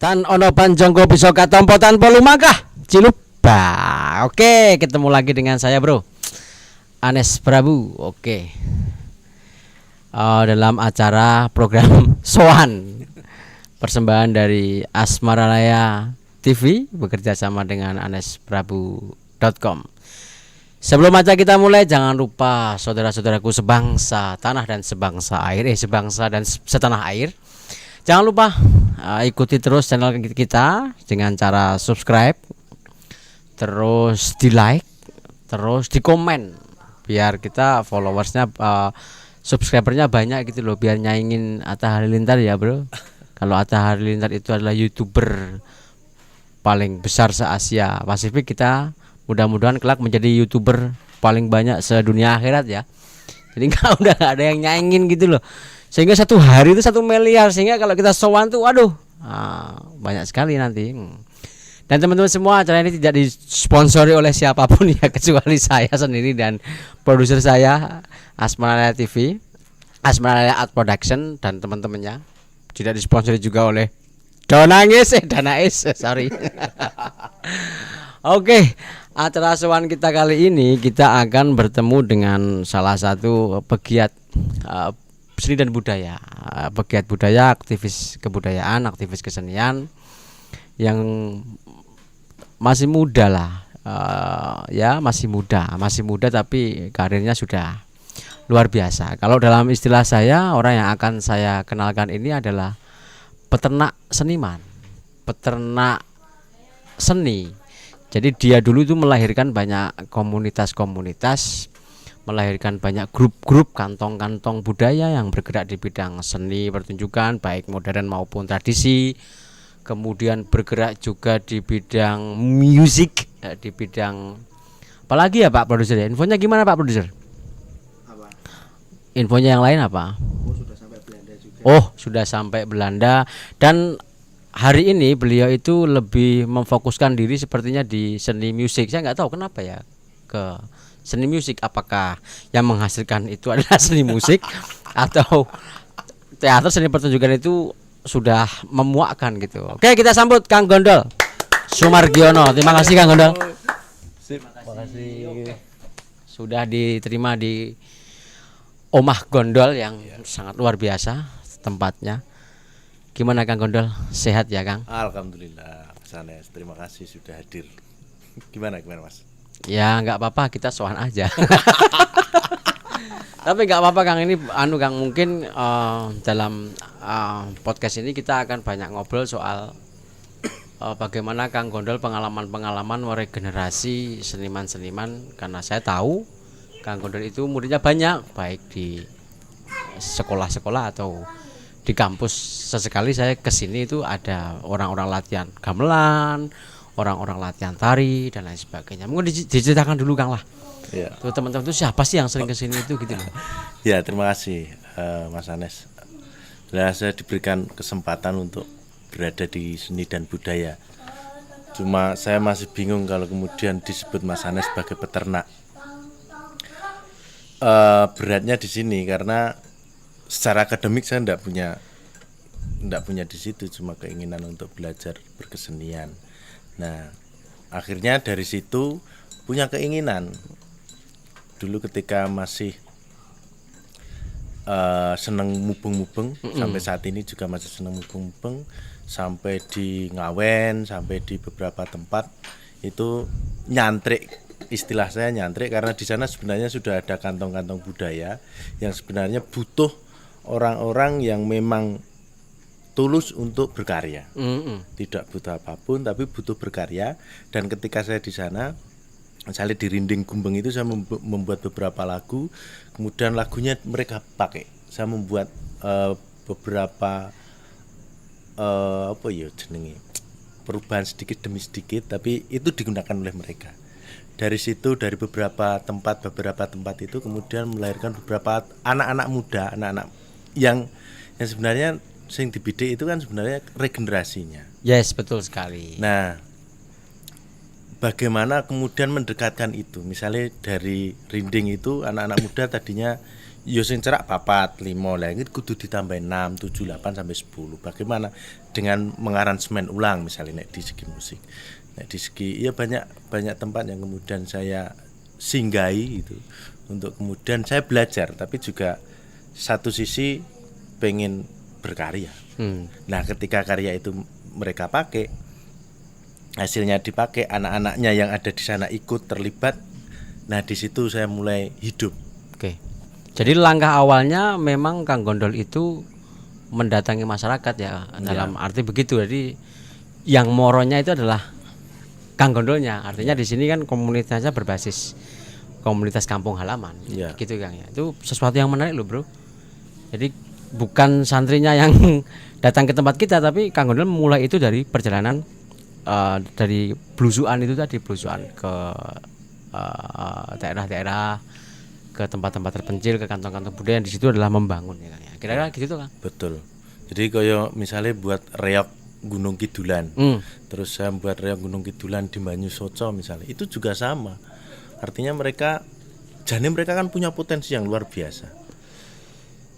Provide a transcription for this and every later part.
Tan ono panjanggo bisa katampa tanpa lumangkah ciluba. Oke, ketemu lagi dengan saya bro Anes Prabu. Oke, dalam acara program Soan, persembahan dari Asmaralaya TV bekerja sama dengan anesprabu.com. Sebelum aja kita mulai, jangan lupa saudara-saudaraku sebangsa tanah dan sebangsa air, sebangsa dan setanah air, jangan lupa ikuti terus channel kita dengan cara subscribe, terus di like, terus di komen, biar kita followersnya, subscribernya banyak gitu loh, biar nyaingin Atta Halilintar ya bro. Kalau Atta Halilintar itu adalah YouTuber paling besar se-Asia Pasifik, kita mudah-mudahan kelak menjadi YouTuber paling banyak sedunia akhirat ya. Jadi udah gak ada yang nyaingin gitu loh, sehingga satu hari itu 1 miliar, sehingga kalau kita sowan tuh waduh, banyak sekali nanti. Dan teman-teman semua, acara ini tidak disponsori oleh siapapun ya, kecuali saya sendiri dan produser saya Asmaralaya TV, Asmaralaya Art Production, dan teman-temannya. Tidak disponsori juga oleh Danais, sorry. Oke, acara sowan kita kali ini kita akan bertemu dengan salah satu pegiat seni dan budaya, pegiat budaya, aktivis kebudayaan, aktivis kesenian yang masih muda lah, ya masih muda tapi karirnya sudah luar biasa. Kalau dalam istilah saya, orang yang akan saya kenalkan ini adalah peternak seniman, peternak seni. Jadi dia dulu itu melahirkan banyak komunitas-komunitas, melahirkan banyak grup-grup kantong-kantong budaya yang bergerak di bidang seni pertunjukan baik modern maupun tradisi. Kemudian bergerak juga di bidang musik, di bidang apalagi ya Pak Produser ya? Infonya gimana Pak Produser? Apa? Infonya yang lain apa? Oh, sudah sampai Belanda juga. Oh, sudah sampai Belanda. Dan hari ini beliau itu lebih memfokuskan diri sepertinya di seni musik. Saya nggak tahu kenapa ya ke seni musik. Apakah yang menghasilkan itu adalah seni musik atau teater seni pertunjukan itu sudah memuakkan gitu. Oke, kita sambut Kang Gondol Sumargiono. Terima kasih Kang Gondol. Terima kasih. Sudah diterima di Omah Gondol yang sangat luar biasa tempatnya. Gimana Kang Gondol? Sehat ya Kang? Alhamdulillah Mas Anes, terima kasih sudah hadir. Gimana Mas? Ya nggak apa-apa, kita sowan aja. Tapi nggak apa-apa Kang, ini Kang, mungkin dalam podcast ini kita akan banyak ngobrol soal bagaimana Kang Gondol pengalaman-pengalaman meregenerasi seniman-seniman, karena saya tahu Kang Gondol itu muridnya banyak, baik di sekolah-sekolah atau di kampus. Sesekali saya kesini itu ada orang-orang latihan gamelan, orang-orang latihan tari dan lain sebagainya. Mungkin diceritakan dulu Kang lah. Ya. Tuh teman-teman itu siapa sih yang sering kesini itu gitu loh. Ya, terima kasih Mas Anes. Saya diberikan kesempatan untuk berada di seni dan budaya. Cuma saya masih bingung kalau kemudian disebut Mas Anes sebagai peternak. Beratnya di sini karena secara akademik saya enggak punya di situ, cuma keinginan untuk belajar berkesenian. Nah, akhirnya dari situ punya keinginan. Dulu ketika masih seneng mubeng-mubeng, sampai saat ini juga masih seneng mubeng-mubeng, sampai di Ngawen, sampai di beberapa tempat itu nyantrik. Istilah saya nyantrik karena di sana sebenarnya sudah ada kantong-kantong budaya yang sebenarnya butuh orang-orang yang memang tulus untuk berkarya. Tidak butuh apapun tapi butuh berkarya. Dan ketika saya di sana, misalnya di Rinding Gumbeng itu saya membuat beberapa lagu, kemudian lagunya mereka pakai. Saya membuat beberapa perubahan sedikit demi sedikit, tapi itu digunakan oleh mereka. Dari situ, dari beberapa tempat itu kemudian melahirkan beberapa anak-anak muda, anak-anak yang sebenarnya sing dibidik itu kan sebenarnya regenerasinya. Yes, betul sekali. Nah, bagaimana kemudian mendekatkan itu? Misalnya dari Rinding itu anak-anak muda tadinya Yo sing cerak 4, 5 lah iki kudu ditambah 6, 7, 8 sampai 10. Bagaimana dengan mengaransemen ulang misalnya nek di segi musik. Nek di segi ya banyak tempat yang kemudian saya singgahi itu untuk kemudian saya belajar, tapi juga satu sisi pengen berkarya. Nah, ketika karya itu mereka pakai, hasilnya dipakai, anak-anaknya yang ada di sana ikut terlibat. Nah, di situ saya mulai hidup. Oke. Jadi langkah awalnya memang Kang Gondol itu mendatangi masyarakat ya, dalam arti begitu. Jadi yang moronya itu adalah Kang Gondolnya. Artinya di sini kan komunitasnya berbasis komunitas kampung halaman. Ya. Gitu Kang ya. Itu sesuatu yang menarik loh, Bro. Jadi bukan santrinya yang datang ke tempat kita, tapi Kang Gondol mulai itu dari perjalanan dari blusukan itu tadi, blusukan ke daerah-daerah, ke tempat-tempat terpencil, ke kantong-kantong budaya, yang di situ adalah membangun ya Kang ya. Kira-kira gitu tuh Kang. Betul. Jadi koyo misalnya buat reok Gunung Kidulan. Terus saya buat reok Gunung Kidulan di Banyusoco misalnya. Itu juga sama. Artinya mereka kan punya potensi yang luar biasa.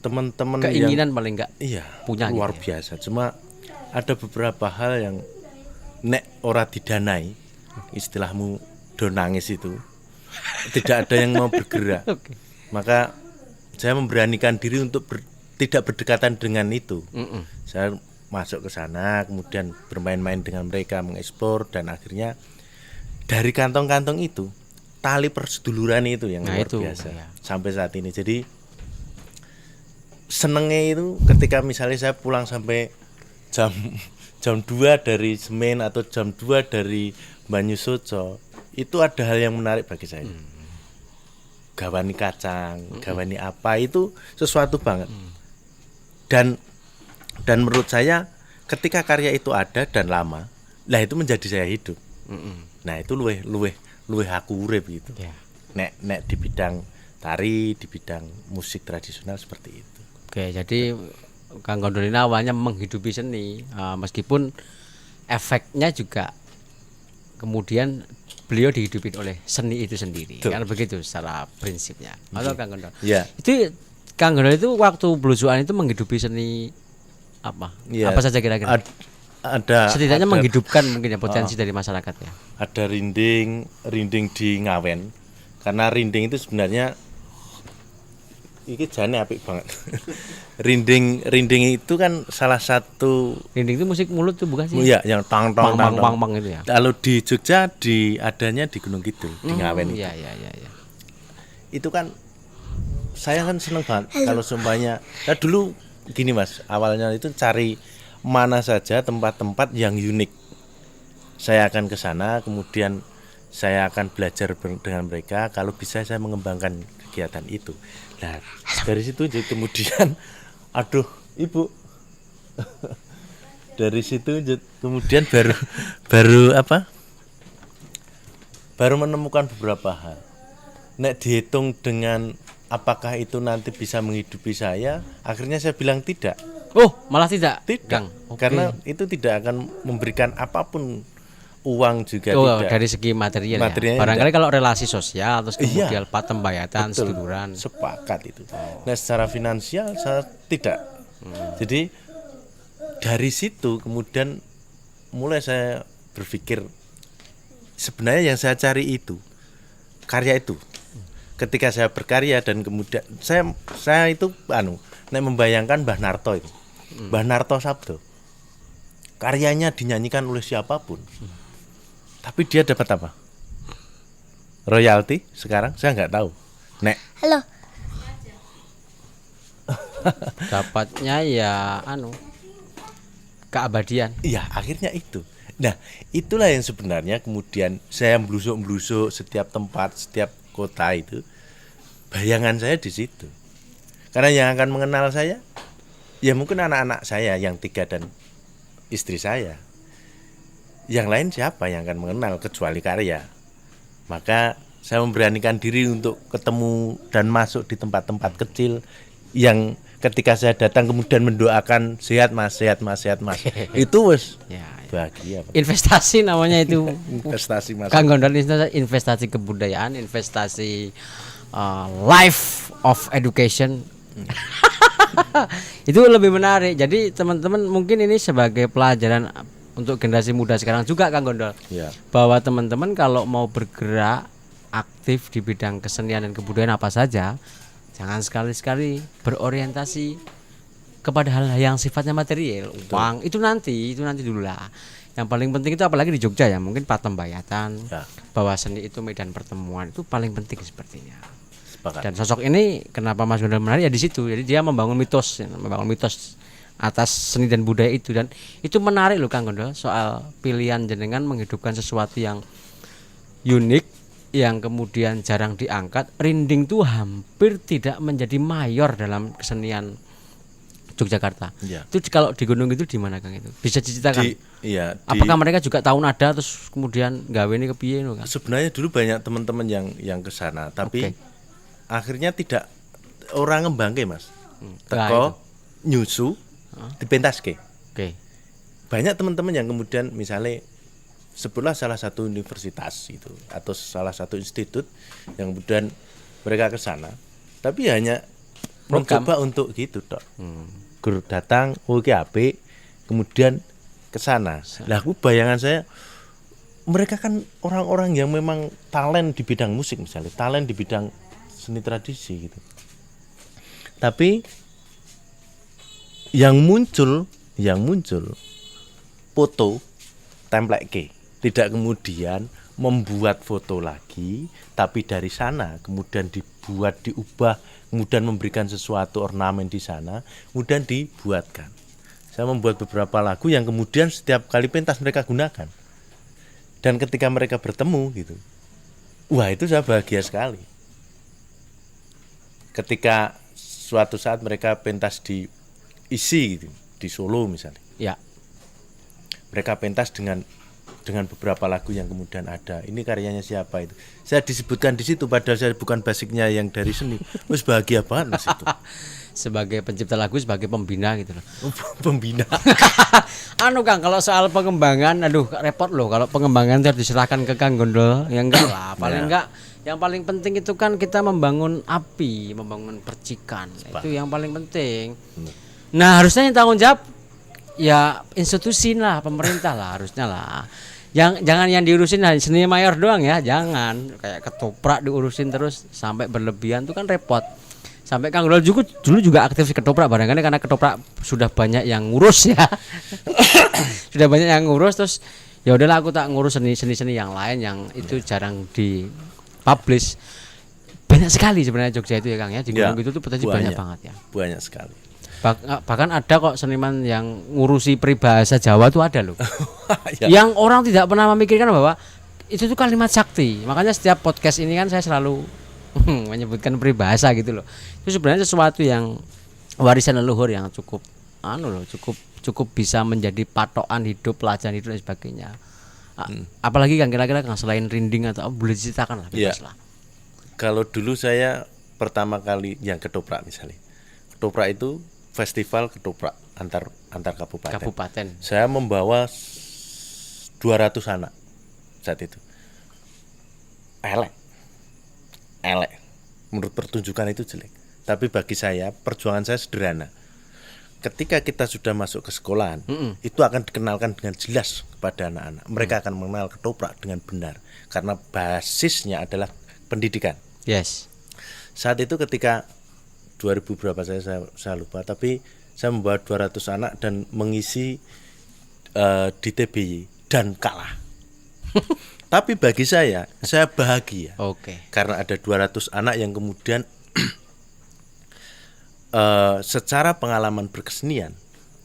Teman-teman Keinginan paling enggak punya luar gitu ya. biasa. Cuma ada beberapa hal yang nek ora didanai, istilahmu do nangis itu. Tidak ada yang mau bergerak. Oke. Maka saya memberanikan diri untuk tidak berdekatan dengan itu. Saya masuk ke sana, kemudian bermain-main dengan mereka, mengeksplor, dan akhirnya dari kantong-kantong itu tali perseduluran itu yang luar biasa sampai saat ini. Jadi senengnya itu ketika misalnya saya pulang sampai jam 2 dari Semen atau jam 2 dari Banyusoco, itu ada hal yang menarik bagi saya. Gawani kacang, gawani apa, itu sesuatu banget. Dan menurut saya ketika karya itu ada dan lama, lah itu menjadi saya hidup. Nah, itu luweh aku urip gitu. Nek di bidang tari, di bidang musik tradisional seperti itu. Oke, jadi Kang Gondol ini awalnya menghidupi seni, meskipun efeknya juga kemudian beliau dihidupin oleh seni itu sendiri. Kan begitu secara prinsipnya. Atau Kang Gondol. Iya. Itu Kang Gondol itu waktu blusukan itu menghidupi seni apa? Ya, apa saja kira-kira? Setidaknya menghidupkan mungkin ya potensi dari masyarakat ya. Ada rinding di Ngawen. Karena rinding itu sebenarnya iki jane apik banget. Rinding itu kan salah satu. Rinding itu musik mulut tuh bukan sih? Iya, yang tang itu ya. Lalu di Jogja adanya di Gunung Kidul, di Ngawen itu. Iya. Itu kan saya kan seneng banget kalau semuanya. Nah, dulu gini Mas, awalnya itu cari mana saja tempat-tempat yang unik. Saya akan ke sana, kemudian saya akan belajar dengan mereka, kalau bisa saya mengembangkan kegiatan itu. Nah, dari situ jadi kemudian aduh, Ibu. Dari situ kemudian baru menemukan beberapa hal. Nek dihitung dengan apakah itu nanti bisa menghidupi saya, akhirnya saya bilang tidak. Oh, malah tidak. Tidak. Kang. Karena itu tidak akan memberikan apapun, uang juga tidak. Dari segi material ya. Barangkali kalau relasi sosial terus kemudian patem bayatan, seduluran. Sepakat itu. Nah, secara finansial saya tidak. Jadi dari situ kemudian mulai saya berpikir sebenarnya yang saya cari itu karya itu. Ketika saya berkarya dan kemudian saya itu nek membayangkan Mbah Narto itu. Mbah Narto Sabdo. Karyanya dinyanyikan oleh siapapun. Tapi dia dapat apa? Royalti sekarang saya nggak tahu. Nek. Halo. Dapatnya ya keabadian. Iya, akhirnya itu. Nah, itulah yang sebenarnya kemudian saya melusuk-melusuk setiap tempat, setiap kota itu. Bayangan saya di situ. Karena yang akan mengenal saya ya mungkin anak-anak saya yang 3 dan istri saya. Yang lain siapa yang akan mengenal kecuali karya. Maka saya memberanikan diri untuk ketemu dan masuk di tempat-tempat kecil yang ketika saya datang kemudian mendoakan sehat mas. Itu wes bahagia. Investasi namanya itu. Investasi mas. Kang Gondol investasi kebudayaan, investasi life of education. Itu lebih menarik. Jadi teman-teman mungkin ini sebagai pelajaran untuk generasi muda sekarang juga Kang Gondol. Ya. Bahwa teman-teman kalau mau bergerak aktif di bidang kesenian dan kebudayaan apa saja, jangan sekali-sekali berorientasi kepada hal yang sifatnya material, uang. Itu nanti dulu lah. Yang paling penting itu apalagi di Jogja ya, mungkin Patembayatan, Ya. bahwa seni itu medan pertemuan, itu paling penting sepertinya. Sepakat. Dan sosok ini kenapa Mas Gondol menarik ya di situ. Jadi dia membangun mitos atas seni dan budaya itu, dan itu menarik loh Kang Gondol, soal pilihan jenengan menghidupkan sesuatu yang unik yang kemudian jarang diangkat. Rinding tuh hampir tidak menjadi mayor dalam kesenian Yogyakarta. Ya. Itu kalau di gunung itu di mana Kang itu? Bisa diceritakan? Apakah mereka juga tahu nada terus kemudian gawe ini kepiye no, Kang? Sebenarnya dulu banyak teman-teman yang ke sana, tapi akhirnya tidak orang ngembangke Mas. Teko nyusu dipentaske. Oke. Banyak teman-teman yang kemudian misalnya sebutlah salah satu universitas itu atau salah satu institut yang kemudian mereka ke sana, tapi hanya mencoba untuk gitu toh. Guru datang, oke apik, kemudian ke sana. Lah aku bayangan saya mereka kan orang-orang yang memang talent di bidang musik misalnya, talent di bidang seni tradisi gitu. Tapi yang muncul foto template, tidak kemudian membuat foto lagi, tapi dari sana kemudian diubah, kemudian memberikan sesuatu ornamen di sana, kemudian dibuatkan. Saya membuat beberapa lagu yang kemudian setiap kali pentas mereka gunakan. Dan ketika mereka bertemu gitu, wah itu saya bahagia sekali. Ketika suatu saat mereka pentas di ISI gitu, di Solo misalnya. Ya. Mereka pentas dengan beberapa lagu yang kemudian ada. Ini karyanya siapa itu? Saya disebutkan di situ padahal saya bukan basicnya yang dari seni. Terus bahagia banget Mas itu. Sebagai pencipta lagu, sebagai pembina gitu loh. Pembina. Anu Kang, kalau soal pengembangan, aduh repot loh kalau pengembangan itu harus diserahkan ke Kang Gondol. Ya enggak lah, paling enggak. Yang paling penting itu kan kita membangun api, membangun percikan. Itu yang paling penting. Nah, harusnya yang tanggung jawab ya institusi lah, pemerintah lah harusnya lah. Jangan yang diurusin seni mayor doang ya, jangan kayak ketoprak diurusin terus sampai berlebihan itu kan repot. Sampai Kang Gondol dulu juga aktif di ketoprak barangkali karena ketoprak sudah banyak yang ngurus ya. Sudah banyak yang ngurus terus ya udahlah aku tak ngurus seni yang lain yang itu jarang di publish. Banyak sekali sebenarnya Jogja itu ya Kang ya, di gunung itu tuh potensi banyak banget ya. Banyak sekali. Bahkan ada kok seniman yang ngurusi peribahasa Jawa tuh ada loh. Ya. Yang orang tidak pernah memikirkan bahwa itu tuh kalimat sakti. Makanya setiap podcast ini kan saya selalu menyebutkan peribahasa gitu loh. Itu sebenarnya sesuatu yang warisan leluhur yang cukup cukup bisa menjadi patokan hidup, pelajaran hidup dan sebagainya. Apalagi kan kira-kira kan selain rinding atau boleh diceritakan lah bebas lah. Kalau dulu saya pertama kali yang ketoprak misalnya. Ketoprak itu festival ketoprak antar kabupaten. Saya membawa 200 anak saat itu. Elek. Menurut pertunjukan itu jelek. Tapi bagi saya perjuangan saya sederhana. Ketika kita sudah masuk ke sekolahan, itu akan dikenalkan dengan jelas kepada anak-anak. Mereka akan mengenal ketoprak dengan benar karena basisnya adalah pendidikan. Yes. Saat itu ketika 2000 berapa saya lupa, tapi saya membawa 200 anak dan mengisi di TBY dan kalah. Tapi bagi saya bahagia. Karena ada 200 anak yang kemudian secara pengalaman berkesenian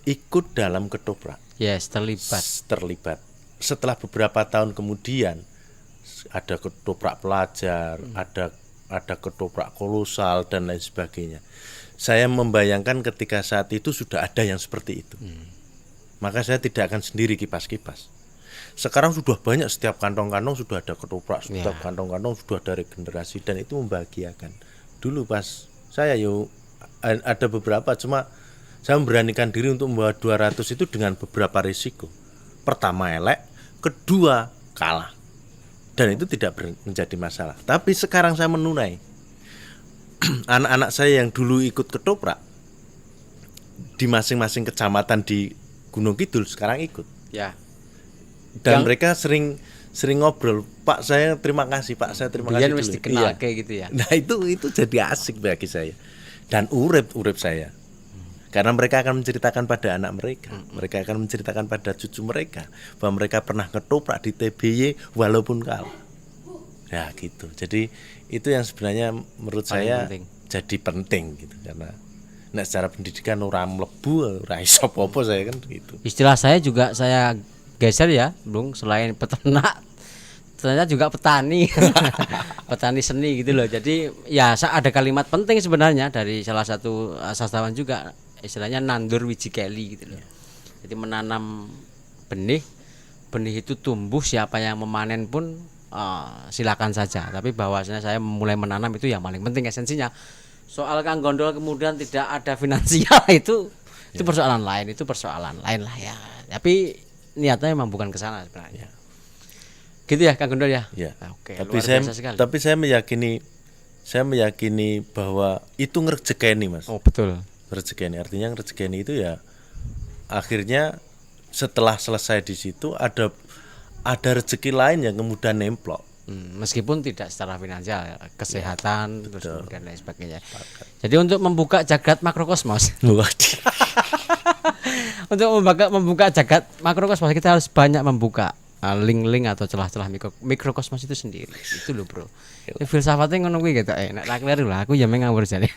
ikut dalam ketoprak. Yes, terlibat. Setelah beberapa tahun kemudian ada ketoprak pelajar, ada ketoprak kolosal dan lain sebagainya. Saya membayangkan ketika saat itu sudah ada yang seperti itu. Maka saya tidak akan sendiri kipas-kipas. Sekarang sudah banyak, setiap kantong-kantong sudah ada ketoprak, setiap kantong-kantong sudah ada regenerasi dan itu membahagiakan. Dulu pas saya ada beberapa, cuma saya memberanikan diri untuk membawa 200 itu dengan beberapa risiko. Pertama elek, kedua kalah. Dan itu tidak menjadi masalah. Tapi sekarang saya menunai anak-anak saya yang dulu ikut ketoprak di masing-masing kecamatan di Gunung Kidul sekarang ikut. Ya. Dan Yang- mereka sering ngobrol, Pak saya terima kasih, Pak saya terima Biar kasih mesti dulu. kenal Iya. kayak gitu ya. Nah itu jadi asik bagi saya dan urip saya. Karena mereka akan menceritakan pada anak mereka, mereka akan menceritakan pada cucu mereka bahwa mereka pernah ketoprak di TBY walaupun kalah. Ya gitu. Jadi itu yang sebenarnya menurut Paling saya penting. jadi penting gitu karena secara pendidikan ora mlebu ora iso apa-apa saya kan gitu. Istilah saya juga saya geser ya, Bung, selain peternak ternyata juga petani. Petani seni gitu loh. Jadi ya ada kalimat penting sebenarnya dari salah satu sastrawan juga, istilahnya nandur wiji keli gitu loh. Jadi menanam benih, benih itu tumbuh, siapa yang memanen pun silakan saja. Tapi bahwasanya saya mulai menanam itu yang paling penting esensinya. Soal Kang Gondol kemudian tidak ada finansial itu persoalan lain, itu persoalan lain lah ya. Tapi niatnya memang bukan ke sana sebenarnya. Gitu ya Kang Gondol ya. Ya. Oke, Tapi luar saya biasa sekali. tapi saya meyakini bahwa itu ngerjekeni Mas. Oh betul. Rezekeni artinya rezekeni itu ya akhirnya setelah selesai di situ ada rezeki lain yang kemudian nemplok. Meskipun tidak secara finansial, ya, kesehatan terus kemudian lain sebagainya. Jadi untuk membuka jagat makrokosmos, untuk membuka jagat makrokosmos kita harus banyak membuka link-link atau celah-celah mikrokosmos itu sendiri. Itu loh bro. Filsafatnya ngono kuwi gitu. Nek ra kleru lah aku ya meng ngawur jane.